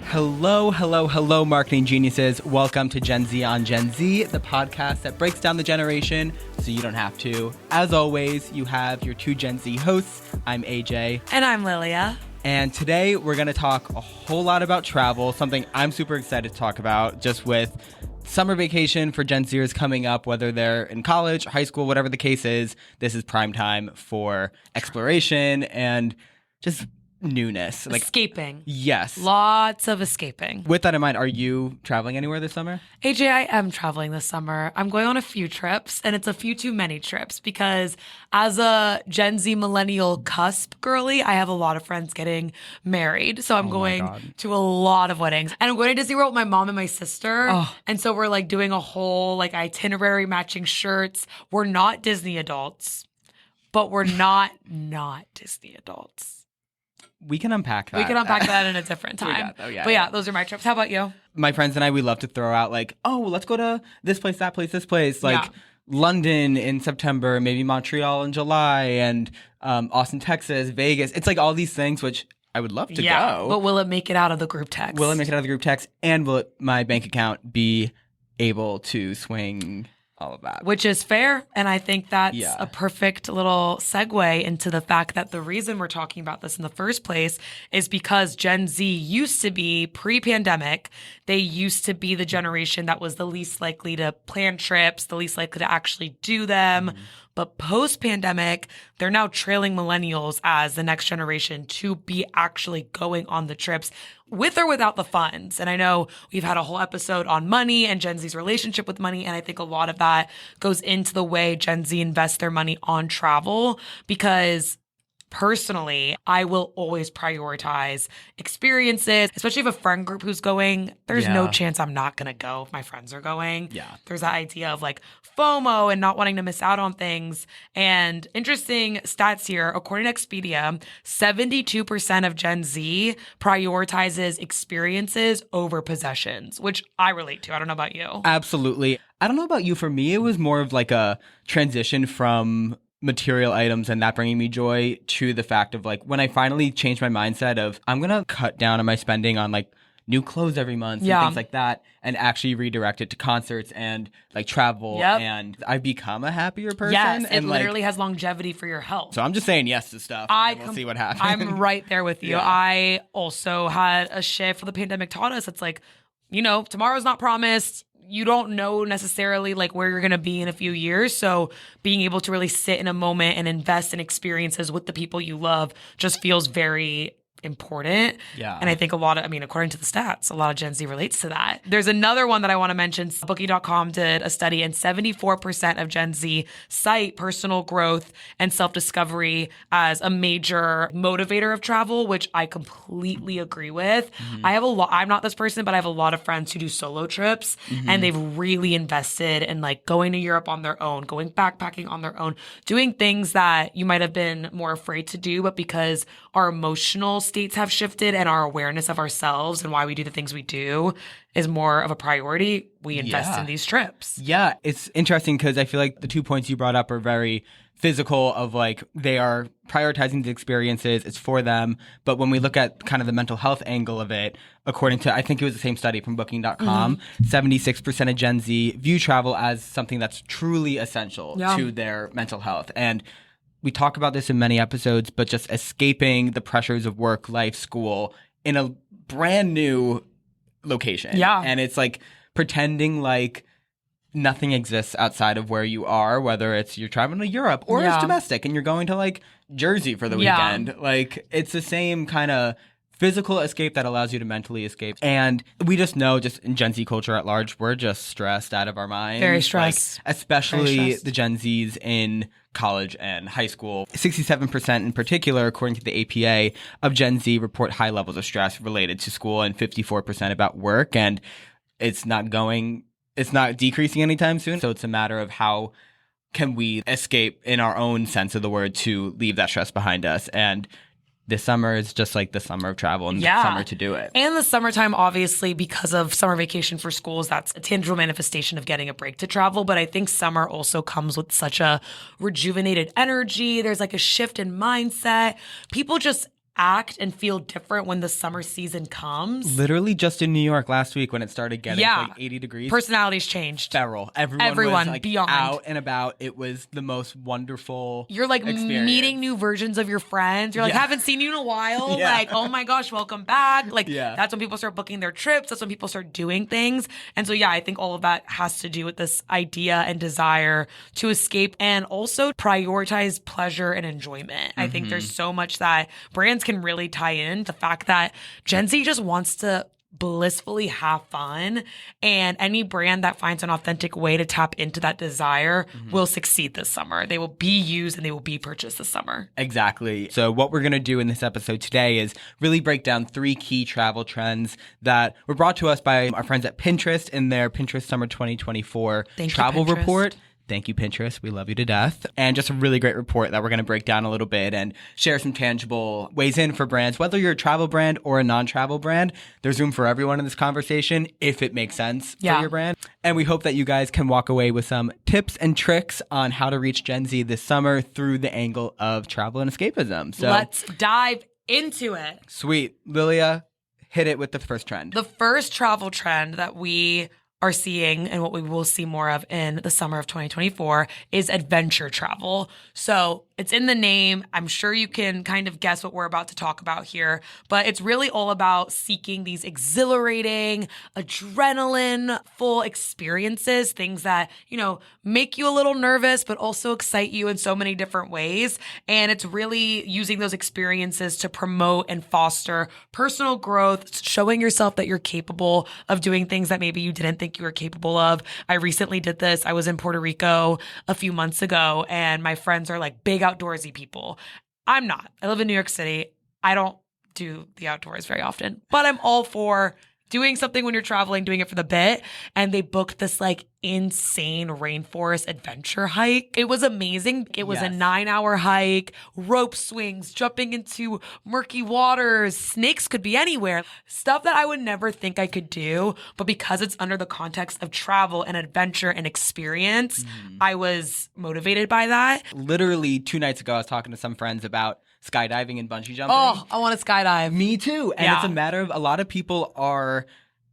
Hello, hello, hello, marketing geniuses. Welcome to Gen Z on Gen Z, the podcast that breaks down the generation so you don't have to. As always, you have your two Gen Z hosts. I'm AJ. And I'm Lilia. And today we're going to talk a whole lot about travel, something I'm super excited to talk about, just with summer vacation for Gen Zers coming up, whether they're in college, high school, whatever the case is. This is prime time for exploration and just newness. Escaping. Yes. Lots of escaping. With that in mind, are you traveling anywhere this summer? AJ, I am traveling this summer. I'm going on a few trips, and it's a few too many trips because as a Gen Z millennial cusp girly, I have a lot of friends getting married. So I'm going to a lot of weddings. And I'm going to Disney World with my mom and my sister. Oh. And so we're doing a whole itinerary, matching shirts. We're not Disney adults, but we're not Disney adults. We can unpack that. We can unpack that in a different time. But yeah, those are my trips. How about you? My friends and I, we love to throw out let's go to this place, that place, this place. London in September, maybe Montreal in July, and Austin, Texas, Vegas. It's all these things, which I would love to go. But will it make it out of the group text? Will it make it out of the group text? And will my bank account be able to swing all of that? Which is fair. And I think that's a perfect little segue into the fact that the reason we're talking about this in the first place is because Gen Z used to be pre-pandemic. They used to be the generation that was the least likely to plan trips, the least likely to actually do them. Mm-hmm. But post-pandemic, they're now trailing millennials as the next generation to be actually going on the trips with or without the funds. And I know we've had a whole episode on money and Gen Z's relationship with money. And I think a lot of that goes into the way Gen Z invests their money on travel because personally, I will always prioritize experiences, especially if a friend group who's going, there's no chance I'm not going to go if my friends are going. Yeah. There's that idea of FOMO and not wanting to miss out on things. And interesting stats here, according to Expedia, 72% of Gen Z prioritizes experiences over possessions, which I relate to. I don't know about you. Absolutely. I don't know about you. For me, it was more of a transition from material items and that bringing me joy to the fact of when I finally changed my mindset of I'm going to cut down on my spending on new clothes every month and things like that and actually redirect it to concerts and travel. And I've become a happier person. Yes, and it literally has longevity for your health. So I'm just saying yes to stuff and we'll see what happens. I'm right there with you. I also had a shift. The pandemic taught us it's tomorrow's not promised. You don't know necessarily where you're going to be in a few years. So being able to really sit in a moment and invest in experiences with the people you love just feels very important. Yeah. And I think according to the stats, a lot of Gen Z relates to that. There's another one that I want to mention. Booking.com did a study and 74% of Gen Z cite personal growth and self-discovery as a major motivator of travel, which I completely agree with. Mm-hmm. I'm not this person, but I have a lot of friends who do solo trips and they've really invested in going to Europe on their own, going backpacking on their own, doing things that you might have been more afraid to do, but because our emotional states have shifted and our awareness of ourselves and why we do the things we do is more of a priority, we invest in these trips. Yeah, it's interesting because I feel the 2 points you brought up are very physical of they are prioritizing the experiences, it's for them. But when we look at kind of the mental health angle of it, according to, I think it was the same study from Booking.com, 76% of Gen Z view travel as something that's truly essential to their mental health. And we talk about this in many episodes, but just escaping the pressures of work, life, school in a brand new location. Yeah. And it's pretending nothing exists outside of where you are, whether it's you're traveling to Europe or it's domestic and you're going to Jersey for the weekend. It's the same kind of physical escape that allows you to mentally escape. And we just know, just in Gen Z culture at large, we're just stressed out of our minds. Very stressed. Especially the Gen Zs in college and high school. 67% in particular, according to the APA, of Gen Z report high levels of stress related to school and 54% about work. And it's not decreasing anytime soon. So it's a matter of how can we escape in our own sense of the word to leave that stress behind us. And this summer is just the summer of travel and the summer to do it. And the summertime, obviously, because of summer vacation for schools, that's a tangible manifestation of getting a break to travel. But I think summer also comes with such a rejuvenated energy. There's a shift in mindset. People just act and feel different when the summer season comes. Literally just in New York last week when it started getting to like 80 degrees. Personalities changed. Feral. Everyone was like beyond. Out and about. It was the most wonderful You're like experience. Meeting new versions of your friends. You're like, haven't seen you in a while. Like, oh my gosh, welcome back. Like, that's when people start booking their trips. That's when people start doing things. And so, I think all of that has to do with this idea and desire to escape and also prioritize pleasure and enjoyment. I think there's so much that brands can really tie in. The fact that Gen Z just wants to blissfully have fun, and any brand that finds an authentic way to tap into that desire will succeed this summer. They will be used and they will be purchased this summer. Exactly. So what we're going to do in this episode today is really break down 3 key travel trends that were brought to us by our friends at Pinterest in their Pinterest Summer 2024 travel report. Thank you, Pinterest. We love you to death. And just a really great report that we're going to break down a little bit and share some tangible ways in for brands. Whether you're a travel brand or a non-travel brand, there's room for everyone in this conversation if it makes sense for your brand. And we hope that you guys can walk away with some tips and tricks on how to reach Gen Z this summer through the angle of travel and escapism. So let's dive into it. Sweet. Lilia, hit it with the first trend. The first travel trend that we are seeing and what we will see more of in the summer of 2024 is adventure travel. So it's in the name. I'm sure you can kind of guess what we're about to talk about here, but it's really all about seeking these exhilarating, adrenaline-full experiences, things that, make you a little nervous, but also excite you in so many different ways. And it's really using those experiences to promote and foster personal growth, showing yourself that you're capable of doing things that maybe you didn't think you were capable of. I recently did this. I was in Puerto Rico a few months ago, and my friends are like big outdoorsy people. I'm not. I live in New York City. I don't do the outdoors very often, but I'm all for doing something when you're traveling, doing it for the bit. And they booked this like insane rainforest adventure hike. It was amazing. It was a 9-hour hike, rope swings, jumping into murky waters. Snakes could be anywhere. Stuff that I would never think I could do. But because it's under the context of travel and adventure and experience, I was motivated by that. Literally 2 nights ago, I was talking to some friends about skydiving and bungee jumping. Oh, I want to skydive. Me too. And it's a matter of a lot of people are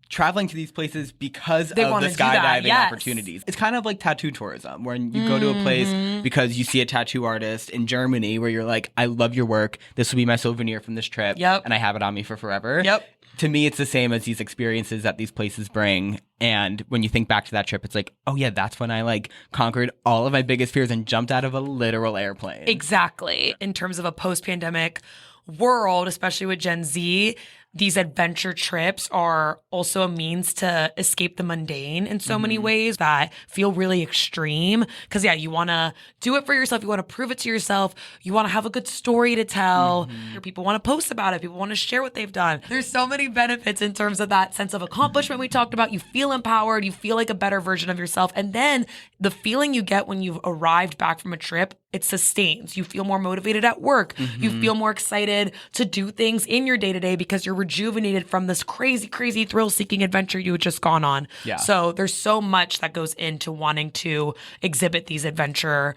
traveling to these places because of the skydiving opportunities. It's kind of like tattoo tourism, where you go to a place because you see a tattoo artist in Germany where you're like, I love your work. This will be my souvenir from this trip. And I have it on me for forever. To me, it's the same as these experiences that these places bring. And when you think back to that trip, it's like, oh yeah, that's when I like conquered all of my biggest fears and jumped out of a literal airplane. Exactly. In terms of a post-pandemic world, especially with Gen Z, these adventure trips are also a means to escape the mundane in so many ways that feel really extreme. Because, you want to do it for yourself. You want to prove it to yourself. You want to have a good story to tell. People want to post about it. People want to share what they've done. There's so many benefits in terms of that sense of accomplishment we talked about. You feel empowered. You feel like a better version of yourself. And then the feeling you get when you've arrived back from a trip, it sustains. You feel more motivated at work. You feel more excited to do things in your day-to-day because you're rejuvenated from this crazy, crazy thrill-seeking adventure you had just gone on. So there's so much that goes into wanting to exhibit these adventurous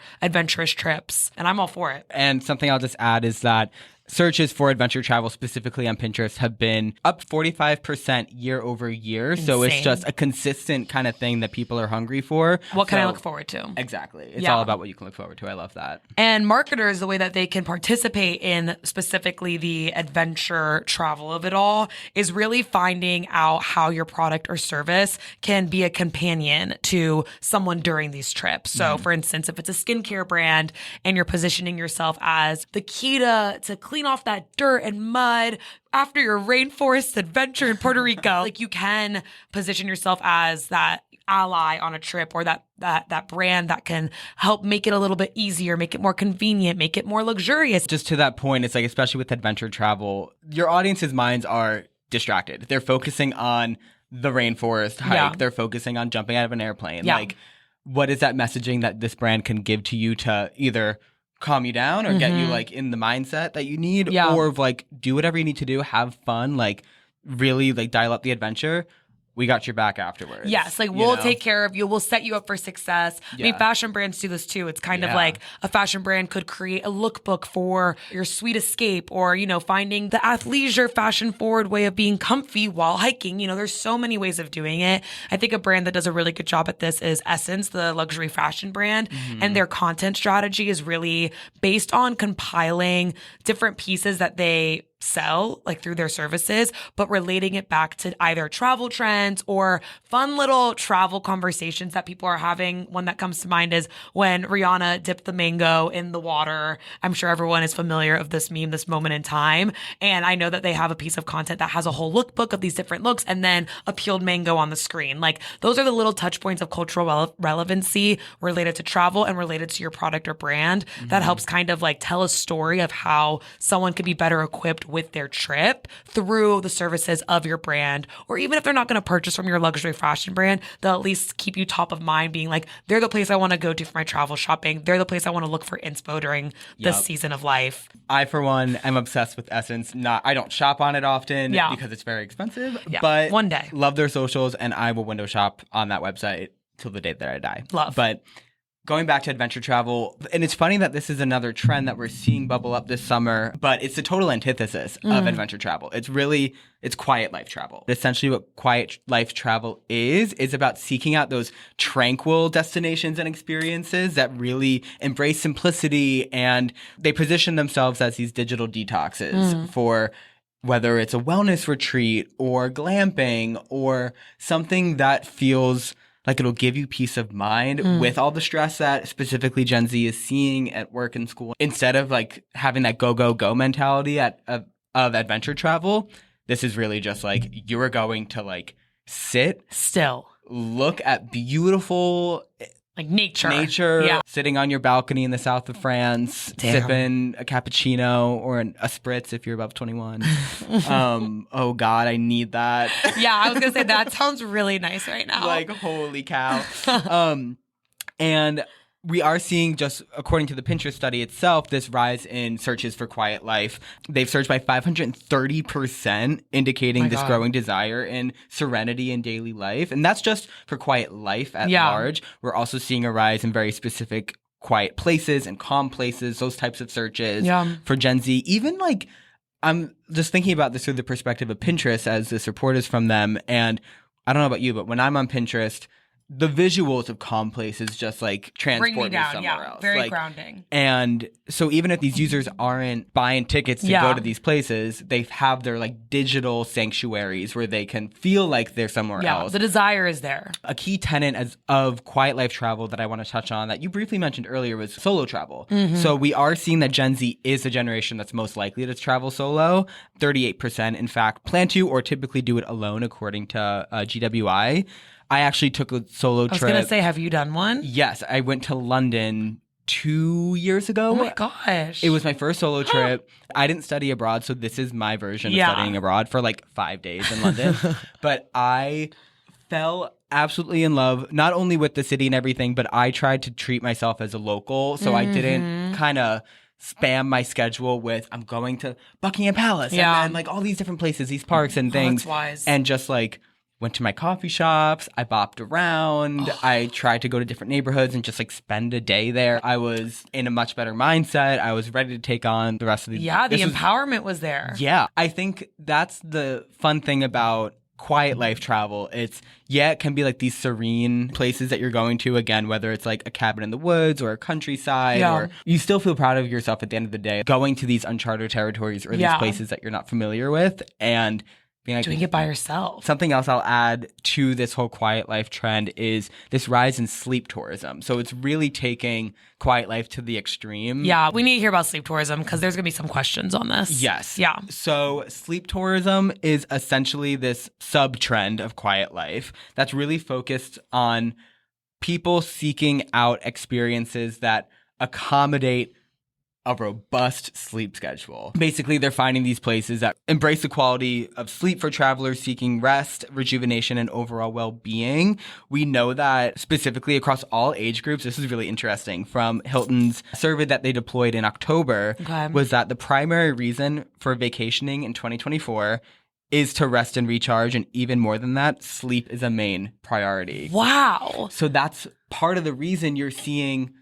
trips, and I'm all for it. And something I'll just add is that searches for adventure travel specifically on Pinterest have been up 45% year over year. Insane. So it's just a consistent kind of thing that people are hungry for. What can I look forward to? Exactly. It's all about what you can look forward to. I love that. And marketers, the way that they can participate in specifically the adventure travel of it all is really finding out how your product or service can be a companion to someone during these trips. So for instance, if it's a skincare brand and you're positioning yourself as the key to clean off that dirt and mud after your rainforest adventure in Puerto Rico, like you can position yourself as that ally on a trip or that brand that can help make it a little bit easier, make it more convenient, make it more luxurious. Just to that point, it's like, especially with adventure travel, your audience's minds are distracted. They're focusing on the rainforest hike. They're focusing on jumping out of an airplane. Like, what is that messaging that this brand can give to you to either calm you down or get you like in the mindset that you need, or like do whatever you need to do, have fun, like really like dial up the adventure we got your back afterwards. Yes, like we'll take care of you. We'll set you up for success. I mean, fashion brands do this too. It's kind of like a fashion brand could create a lookbook for your sweet escape, or, you know, finding the athleisure fashion forward way of being comfy while hiking. You know, there's so many ways of doing it. I think a brand that does a really good job at this is Essence, the luxury fashion brand. And their content strategy is really based on compiling different pieces that they sell like through their services, but relating it back to either travel trends or fun little travel conversations that people are having. One that comes to mind is when Rihanna dipped the mango in the water. I'm sure everyone is familiar of this meme, this moment in time. And I know that they have a piece of content that has a whole lookbook of these different looks and then a peeled mango on the screen. Like those are the little touch points of cultural relevancy related to travel and related to your product or brand that helps kind of like tell a story of how someone could be better equipped with their trip through the services of your brand. Or even if they're not going to purchase from your luxury fashion brand, they'll at least keep you top of mind, being like, they're the place I want to go to for my travel shopping. They're the place I want to look for inspo during this season of life. I, for one, am obsessed with Essence. I don't shop on it often because it's very expensive, but one day love their socials, and I will window shop on that website till the day that I die. Love. But going back to adventure travel, and it's funny that this is another trend that we're seeing bubble up this summer, but it's the total antithesis of adventure travel. It's quiet life travel. Essentially what quiet life travel is about seeking out those tranquil destinations and experiences that really embrace simplicity, and they position themselves as these digital detoxes for whether it's a wellness retreat or glamping or something that feels like it'll give you peace of mind with all the stress that specifically Gen Z is seeing at work and school. Instead of like having that go, go, go mentality of adventure travel, this is really just like you are going to like sit still, look at beautiful like nature, sitting on your balcony in the south of France, sipping a cappuccino or a spritz if you're above 21. Oh God, I need that. Yeah, I was gonna say that sounds really nice right now. Like, holy cow. And we are seeing, just according to the Pinterest study itself, this rise in searches for quiet life. They've surged by 530%, indicating this growing desire in serenity in daily life. And that's just for quiet life at large. We're also seeing a rise in very specific quiet places and calm places, those types of searches for Gen Z. Even like, I'm just thinking about this through the perspective of Pinterest, as this report is from them. And I don't know about you, but when I'm on Pinterest, the visuals of calm places just like transport me somewhere else. Very grounding. And so even if these users aren't buying tickets to go to these places, they have their like digital sanctuaries where they can feel like they're somewhere else. The desire is there. A key tenet of quiet life travel that I want to touch on that you briefly mentioned earlier was solo travel. So we are seeing that Gen Z is the generation that's most likely to travel solo. 38%, in fact, plan to or typically do it alone, according to GWI. I actually took a solo trip. I was going to say, have you done one? Yes. I went to London 2 years ago. Oh my gosh. It was my first solo trip. I didn't study abroad, so this is my version of studying abroad for like 5 days in London. But I fell absolutely in love, not only with the city and everything, but I tried to treat myself as a local. So I didn't kind of spam my schedule with, I'm going to Buckingham Palace and then like all these different places, these parks and things. That's wise. And just like went to my coffee shops. I bopped around. I tried to go to different neighborhoods and just like spend a day there. I was in a much better mindset. I was ready to take on the rest of the... Yeah, the empowerment was there. Yeah. I think that's the fun thing about quiet life travel. It can be like these serene places that you're going to, again, whether it's like a cabin in the woods or a countryside, or you still feel proud of yourself at the end of the day, going to these uncharted territories or these places that you're not familiar with and like, doing it by yourself. Something else I'll add to this whole quiet life trend is this rise in sleep tourism. So it's really taking quiet life to the extreme. Yeah, we need to hear about sleep tourism because there's going to be some questions on this. Yes. Yeah. So sleep tourism is essentially this sub-trend of quiet life that's really focused on people seeking out experiences that accommodate a robust sleep schedule. Basically, they're finding these places that embrace the quality of sleep for travelers seeking rest, rejuvenation, and overall well-being. We know that specifically across all age groups, this is really interesting, from Hilton's survey that they deployed in October, was that the primary reason for vacationing in 2024 is to rest and recharge. And even more than that, sleep is a main priority. Wow. So that's part of the reason you're seeing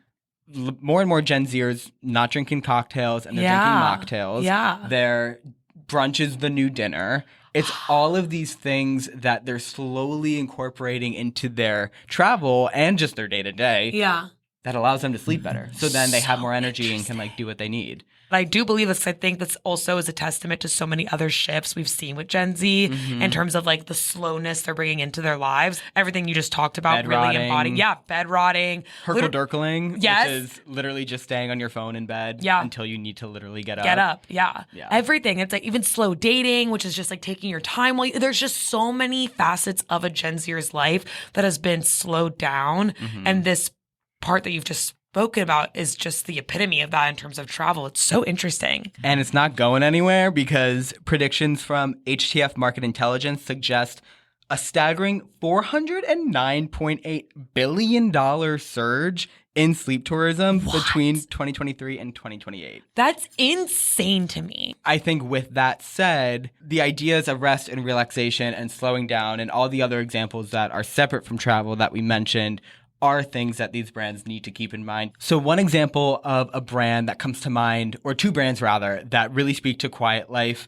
more and more Gen Zers not drinking cocktails and they're drinking mocktails. Yeah. Their brunch is the new dinner. It's all of these things that they're slowly incorporating into their travel and just their day-to-day. Yeah. That allows them to sleep better. So then they have more energy and can do what they need. But I do believe this. I think this also is a testament to so many other shifts we've seen with Gen Z in terms of the slowness they're bringing into their lives. Everything you just talked about, bed really rotting. embodying. Yeah, bed rotting. Herkle-dirkling, yes. which is literally just staying on your phone in bed until you need to literally get up. Get up, yeah. Everything. It's even slow dating, which is just taking your time. There's just so many facets of a Gen Zer's life that has been slowed down. And this part that you've just spoken about is just the epitome of that in terms of travel. It's so interesting. And it's not going anywhere because predictions from HTF Market Intelligence suggest a staggering $409.8 billion surge in sleep tourism between 2023 and 2028. That's insane to me. I think with that said, the ideas of rest and relaxation and slowing down and all the other examples that are separate from travel that we mentioned are things that these brands need to keep in mind. So one example of a brand that comes to mind, or two brands rather, that really speak to quiet life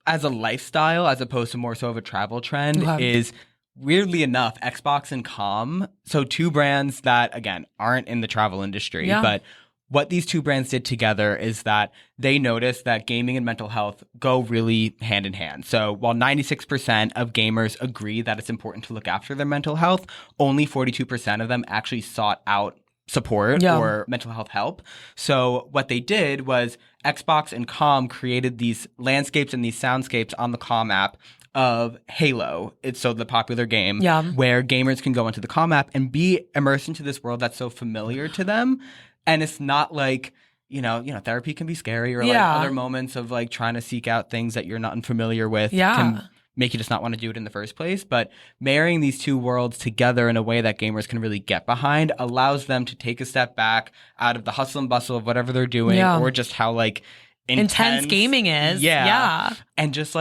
as a lifestyle as opposed to more so of a travel trend is, weirdly enough, Xbox and Calm. So two brands that, again, aren't in the travel industry, but what these two brands did together is that they noticed that gaming and mental health go really hand in hand. So while 96% of gamers agree that it's important to look after their mental health, only 42% of them actually sought out support or mental health help. So what they did was Xbox and Calm created these landscapes and these soundscapes on the Calm app of Halo. It's so the popular game where gamers can go into the Calm app and be immersed into this world that's so familiar to them. And it's not therapy can be scary or other moments of trying to seek out things that you're not unfamiliar with can make you just not want to do it in the first place. But marrying these two worlds together in a way that gamers can really get behind allows them to take a step back out of the hustle and bustle of whatever they're doing or just how intense gaming is. And just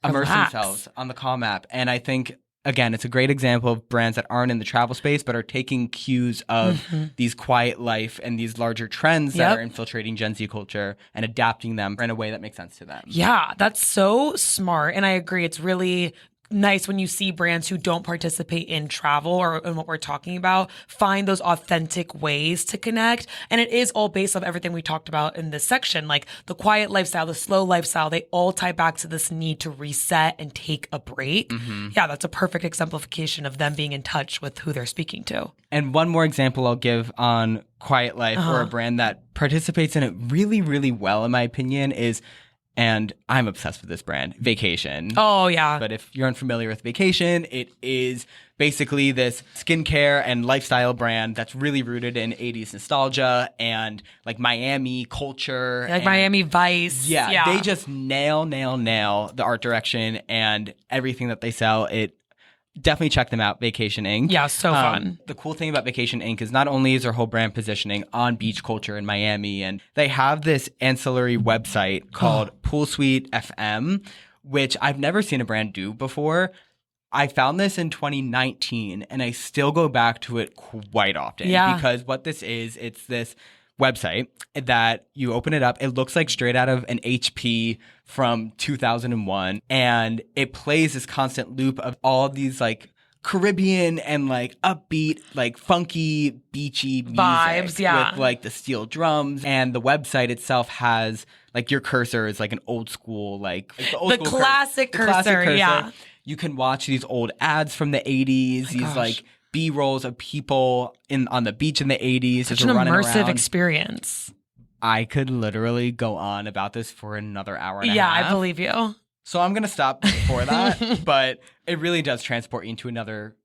immerse themselves on the Calm app. And I think, again, it's a great example of brands that aren't in the travel space but are taking cues of these quiet life and these larger trends that are infiltrating Gen Z culture and adapting them in a way that makes sense to them. Yeah, that's so smart. And I agree. It's really nice when you see brands who don't participate in travel or in what we're talking about find those authentic ways to connect. And it is all based on everything we talked about in this section, the quiet lifestyle, the slow lifestyle. They all tie back to this need to reset and take a break. Yeah, that's a perfect exemplification of them being in touch with who they're speaking to. And one more example I'll give on quiet life or a brand that participates in it really, really well, in my opinion, is, and I'm obsessed with this brand, Vacation. Oh, yeah. But if you're unfamiliar with Vacation, it is basically this skincare and lifestyle brand that's really rooted in 80s nostalgia and Miami culture. Miami Vice. Yeah, they just nail the art direction and everything that they sell. Definitely check them out, Vacation Inc. Yeah, so fun. The cool thing about Vacation Inc. is not only is their whole brand positioning on beach culture in Miami, and they have this ancillary website called Pool Suite FM, which I've never seen a brand do before. I found this in 2019, and I still go back to it quite often. Because what this is, it's this website that you open it up. It looks like straight out of an HP from 2001. And it plays this constant loop of all these Caribbean and upbeat, funky, beachy music vibes, with the steel drums. And the website itself has your cursor is an old school, the classic cursor. You can watch these old ads from the 80s, these B-rolls of people on the beach in the 80s. Such an immersive experience. I could literally go on about this for another hour and a half. Yeah, I believe you. So I'm going to stop before that. But it really does transport you into another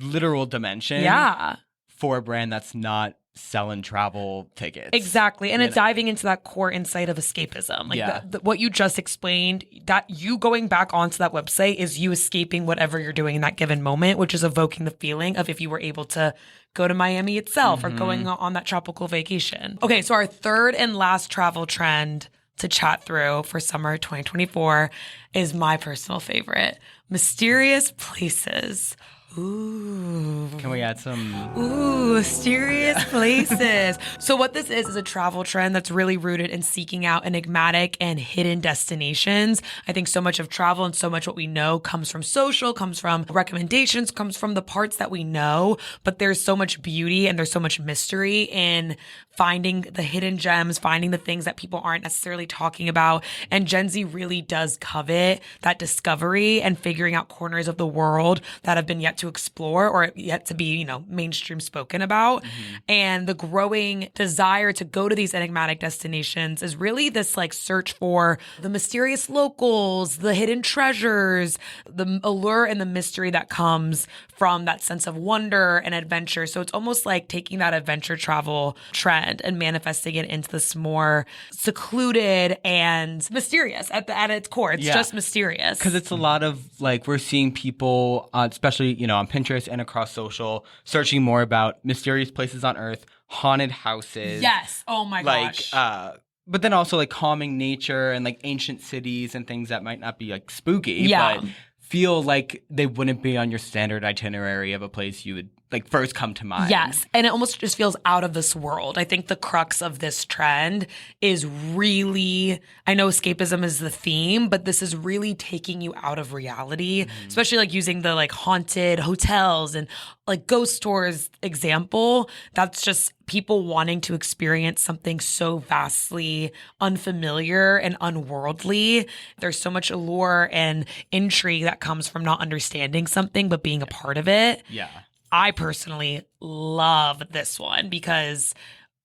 literal dimension. Yeah. For a brand that's not selling travel tickets. Exactly. And it's diving into that core insight of escapism. What you just explained, that you going back onto that website is you escaping whatever you're doing in that given moment, which is evoking the feeling of if you were able to go to Miami itself or going on that tropical vacation. Okay, so our third and last travel trend, to chat through for summer 2024 is my personal favorite, mysterious places. Ooh. Can we add some? Ooh, mysterious places. So what this is a travel trend that's really rooted in seeking out enigmatic and hidden destinations. I think so much of travel and so much what we know comes from social, comes from recommendations, comes from the parts that we know, but there's so much beauty and there's so much mystery in finding the hidden gems, finding the things that people aren't necessarily talking about. And Gen Z really does covet that discovery and figuring out corners of the world that have been yet to explore or yet to be, mainstream spoken about. Mm-hmm. And the growing desire to go to these enigmatic destinations is really this like search for the mysterious locals, the hidden treasures, the allure and the mystery that comes from that sense of wonder and adventure. So it's almost like taking that adventure travel trend and manifesting it into this more secluded and mysterious at its core. It's just mysterious. Because it's a lot of like we're seeing people, especially, on Pinterest and across social, searching more about mysterious places on Earth, haunted houses. Yes. Oh my gosh. But then also like calming nature and like ancient cities and things that might not be like spooky, but feel like they wouldn't be on your standard itinerary of a place you would like first come to mind. Yes. And it almost just feels out of this world. I think the crux of this trend is really, I know escapism is the theme, but this is really taking you out of reality, especially like using the like haunted hotels and like ghost tours example. That's just people wanting to experience something so vastly unfamiliar and unworldly. There's so much allure and intrigue that comes from not understanding something, but being a part of it. Yeah. I personally love this one because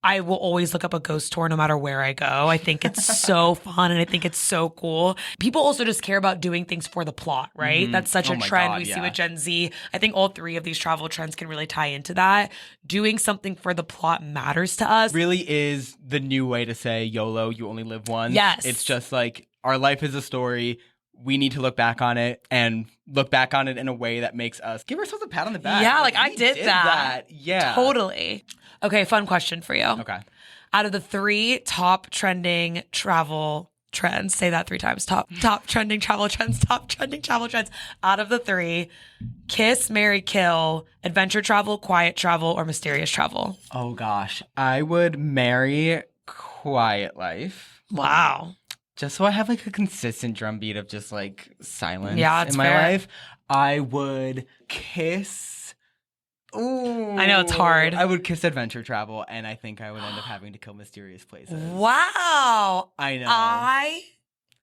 I will always look up a ghost tour no matter where I go. I think it's so fun and I think it's so cool. People also just care about doing things for the plot, right? Mm-hmm. That's such a trend we see with Gen Z. I think all three of these travel trends can really tie into that. Doing something for the plot matters to us. Really is the new way to say YOLO, you only live once. Yes. It's just like our life is a story. We need to look back on it and look back on it in a way that makes us give ourselves a pat on the back. Yeah, like I did that. Yeah. Totally. Okay, fun question for you. Okay. Out of the 3 top trending travel trends, say that 3 times. Top trending travel trends, top trending travel trends. Out of the 3, kiss, marry, kill, adventure travel, quiet travel, or mysterious travel. Oh gosh. I would marry quiet life. Wow. Just so I have like a consistent drumbeat of just like silence in my fair. life. I would kiss. Ooh. I know it's hard. I would kiss adventure travel, and I think I would end up having to kill mysterious places. Wow. I know. I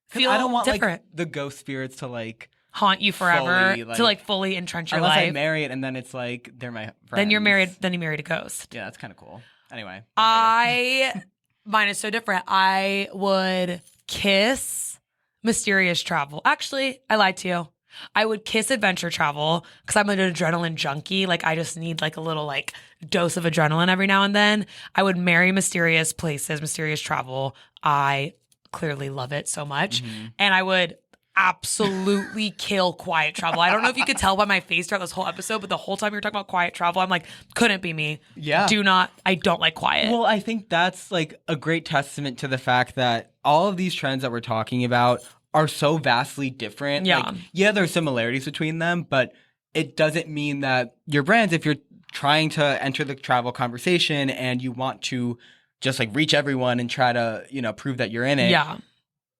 feel I don't want different. like the ghost spirits to like haunt you forever, to like fully entrench your life. Unless I life. marry it, and then it's like they're my friends. Then you're married. Then you married a ghost. Yeah, that's kind of cool. Anyway, mine is so different. I would kiss mysterious travel. Actually, I lied to you. I would kiss adventure travel because I'm an adrenaline junkie. Like I just need like a little like dose of adrenaline every now and then. I would marry mysterious places, mysterious travel. I clearly love it so much. Mm-hmm. And I would absolutely kill quiet travel. I don't know if you could tell by my face throughout this whole episode, but the whole time you were talking about quiet travel, I'm like, couldn't be me. Yeah. I don't like quiet. Well, I think that's like a great testament to the fact that all of these trends that we're talking about are so vastly different. Yeah. Like, yeah, there's similarities between them, but it doesn't mean that your brands, if you're trying to enter the travel conversation and you want to just like reach everyone and try to, prove that you're in it. Yeah.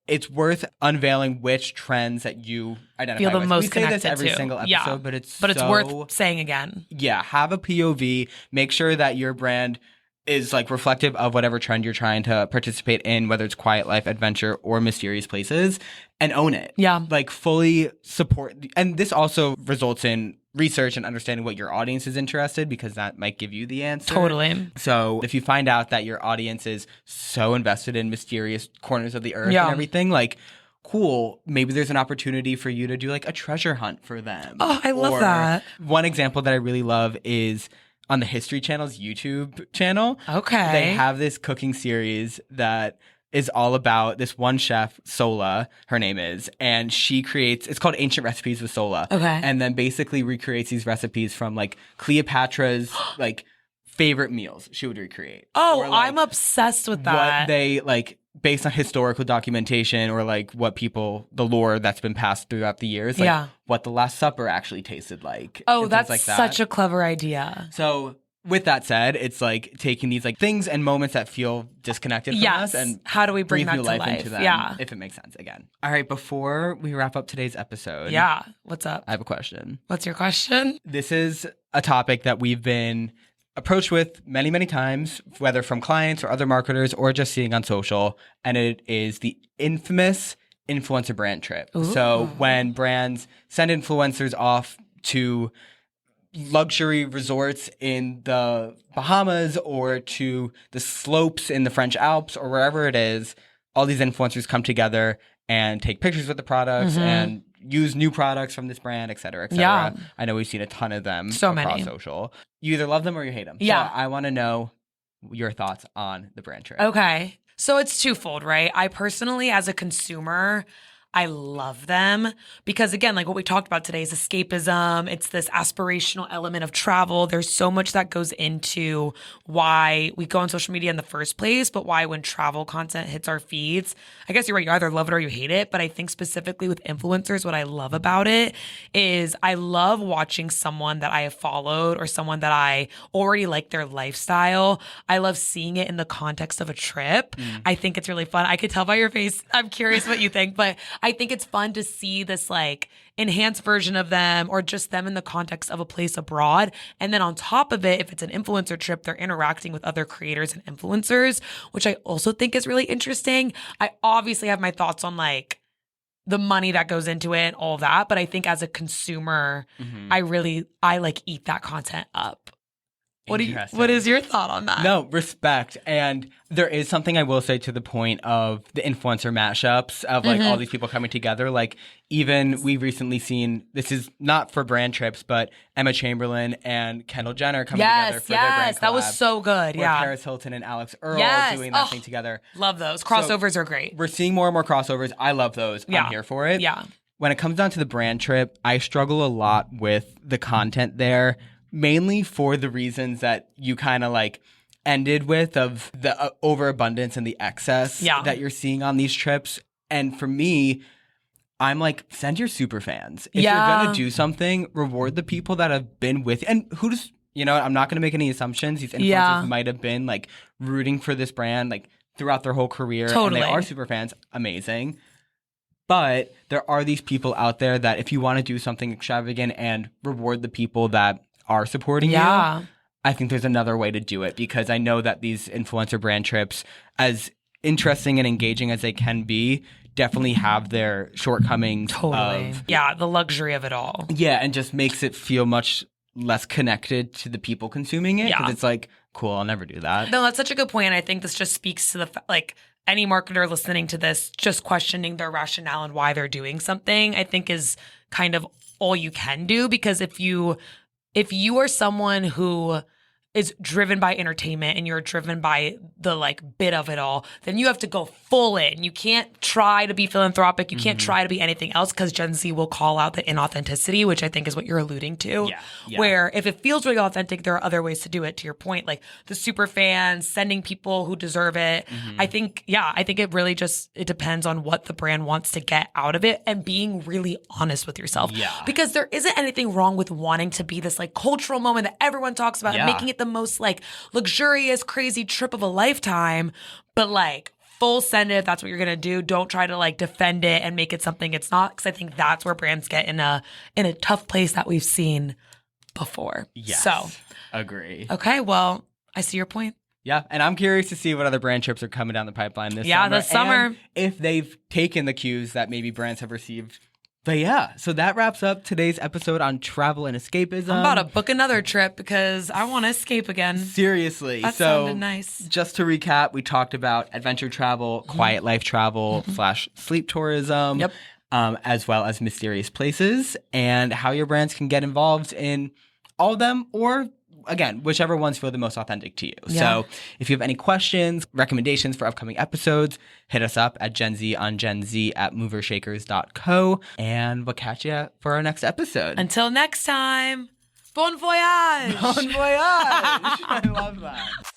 It's worth unveiling which trends that you identify feel the with. most connected to. We say this every single episode, but it's worth saying again. Yeah, have a POV. Make sure that your brand is like reflective of whatever trend you're trying to participate in, whether it's quiet life, adventure, or mysterious places, and own it. Yeah. Like fully support. And this also results in research and understanding what your audience is interested, because that might give you the answer. Totally. So if you find out that your audience is so invested in mysterious corners of the earth and everything, like, cool, maybe there's an opportunity for you to do like a treasure hunt for them. Oh, I love that. One example that I really love is on the History Channel's YouTube channel. Okay. They have this cooking series that is all about this one chef, Sola, her name is, and she creates, it's called Ancient Recipes with Sola. Okay. And then basically recreates these recipes from like Cleopatra's like favorite meals she would recreate. Oh, or, like, I'm obsessed with that. What they like based on historical documentation or like what the lore that's been passed throughout the years, like what the Last Supper actually tasted like. Oh, that's like such a clever idea. So with that said, it's like taking these like things and moments that feel disconnected from us and how do we bring that to life into them, if it makes sense again. All right, before we wrap up today's episode. Yeah, what's up? I have a question. What's your question? This is a topic that we've been approached with many, many times, whether from clients or other marketers or just seeing on social, and it is the infamous influencer brand trip. Ooh. So when brands send influencers off to luxury resorts in the Bahamas or to the slopes in the French Alps or wherever it is, all these influencers come together and take pictures with the products and use new products from this brand, et cetera, et cetera. Yeah. I know we've seen a ton of them across many. Social. You either love them or you hate them. Yeah. So I want to know your thoughts on the brand trip. Okay. So it's twofold, right? I personally, as a consumer, I love them because, again, like what we talked about today is escapism. It's this aspirational element of travel. There's so much that goes into why we go on social media in the first place, but why when travel content hits our feeds, I guess you're right, you either love it or you hate it. But I think specifically with influencers, what I love about it is I love watching someone that I have followed or someone that I already like their lifestyle. I love seeing it in the context of a trip. I think it's really fun. I could tell by your face. I'm curious what you think, but I think it's fun to see this like enhanced version of them or just them in the context of a place abroad. And then on top of it, if it's an influencer trip, they're interacting with other creators and influencers, which I also think is really interesting. I obviously have my thoughts on like the money that goes into it and all that. But I think as a consumer, I like eat that content up. What is your thought on that? No, respect. And there is something I will say to the point of the influencer mashups of like all these people coming together. Like even we've recently seen, this is not for brand trips, but Emma Chamberlain and Kendall Jenner coming together for their brand collab. That was so good. Yeah. Paris Hilton and Alex Earl doing that thing together. Love those. Crossovers are great. We're seeing more and more crossovers. I love those. Yeah. I'm here for it. Yeah. When it comes down to the brand trip, I struggle a lot with the content there. Mainly for the reasons that you kind of like ended with of the overabundance and the excess that you're seeing on these trips. And for me, I'm like, send your super fans. If you're going to do something, reward the people that have been with you. And who's, I'm not going to make any assumptions. These influencers might have been like rooting for this brand like throughout their whole career. Totally. And they are super fans. Amazing. But there are these people out there that if you want to do something extravagant and reward the people that are supporting you, I think there's another way to do it because I know that these influencer brand trips, as interesting and engaging as they can be, definitely have their shortcomings. Totally. The luxury of it all. Yeah, and just makes it feel much less connected to the people consuming it because it's like, cool, I'll never do that. No, that's such a good point. I think this just speaks to the like any marketer listening to this just questioning their rationale and why they're doing something, I think is kind of all you can do because if you are someone who is driven by entertainment and you're driven by the like bit of it all, then you have to go full in. You can't try to be philanthropic. You can't try to be anything else because Gen Z will call out the inauthenticity, which I think is what you're alluding to. Yeah. Where if it feels really authentic, there are other ways to do it. To your point, like the super fans, sending people who deserve it. I think it really it depends on what the brand wants to get out of it and being really honest with yourself. Yeah. Because there isn't anything wrong with wanting to be this like cultural moment that everyone talks about and making it the most like luxurious, crazy trip of a lifetime, but like full send it if that's what you're gonna do. Don't try to like defend it and make it something it's not, because I think that's where brands get in a tough place that we've seen before. Yes, so agree. Okay, well, I see your point. Yeah, and I'm curious to see what other brand trips are coming down the pipeline this summer. Yeah, this summer. And if they've taken the cues that maybe brands have received. But yeah, so that wraps up today's episode on travel and escapism. I'm about to book another trip because I want to escape again. Seriously. That sounded nice. Just to recap, we talked about adventure travel, quiet life travel / sleep tourism, as well as mysterious places and how your brands can get involved in all of them or again, whichever ones feel the most authentic to you. Yeah. So if you have any questions, recommendations for upcoming episodes, hit us up at Gen Z on Gen Z at Movers+Shakers.co, and we'll catch you for our next episode. Until next time, bon voyage! Bon voyage! I love that.